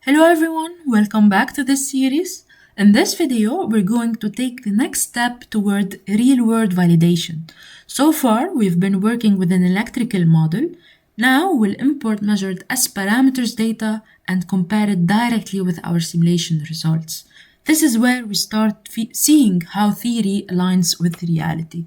Hello everyone, welcome back to this series. In this video, we're going to take the next step toward real-world validation. So far, we've been working with an electrical model. Now we'll import measured S parameters data and compare it directly with our simulation results. This is where we start seeing how theory aligns with reality.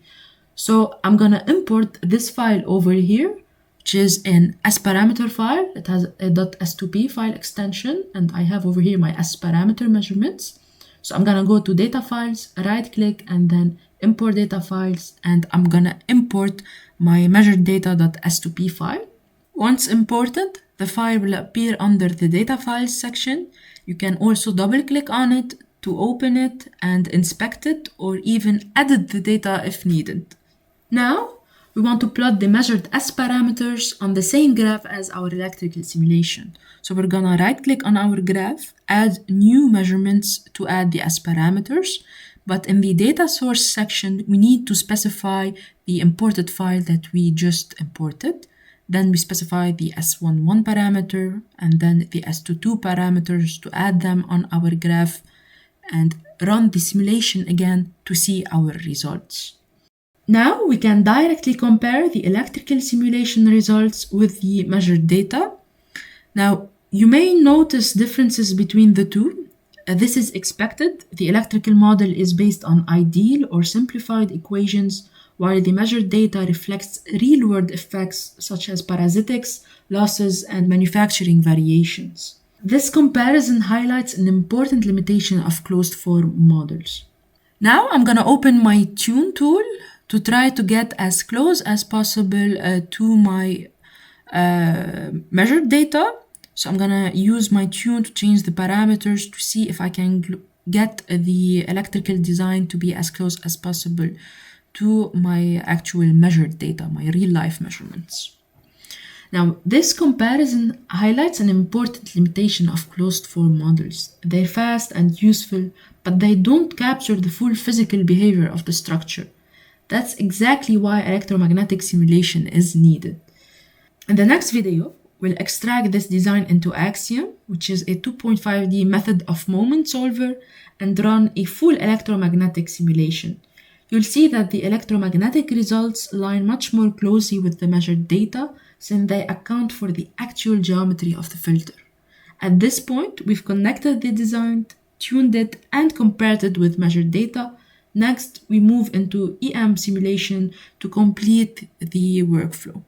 So I'm gonna import this file over here, which is an S parameter file. It has a .s2p file extension, and I have over here my S parameter measurements. So I'm gonna go to data files, right click, and then import data files, and I'm gonna import my measured data.s2p file. Once imported, the file will appear under the data files section. You can also double click on it to open it and inspect it, or even edit the data if needed. Now, we want to plot the measured S parameters on the same graph as our electrical simulation. So we're gonna right click on our graph, add new measurements to add the S parameters. But in the data source section, we need to specify the imported file that we just imported. Then we specify the S11 parameter and then the S22 parameters to add them on our graph and run the simulation again to see our results. Now we can directly compare the electrical simulation results with the measured data. Now you may notice differences between the two. This is expected. The electrical model is based on ideal or simplified equations, while the measured data reflects real-world effects such as parasitics, losses, and manufacturing variations. This comparison highlights an important limitation of closed-form models. Now I'm gonna open my Tune tool to try to get as close as possible to my measured data. So I'm gonna use my Tune to change the parameters to see if I can get the electrical design to be as close as possible to my actual measured data, my real-life measurements. Now, this comparison highlights an important limitation of closed-form models. They're fast and useful, but they don't capture the full physical behavior of the structure. That's exactly why electromagnetic simulation is needed. In the next video, we'll extract this design into AXIEM, which is a 2.5D method of moment solver, and run a full electromagnetic simulation. You'll see that the electromagnetic results align much more closely with the measured data since they account for the actual geometry of the filter. At this point, we've connected the design, tuned it, and compared it with measured data. Next, we move into EM simulation to complete the workflow.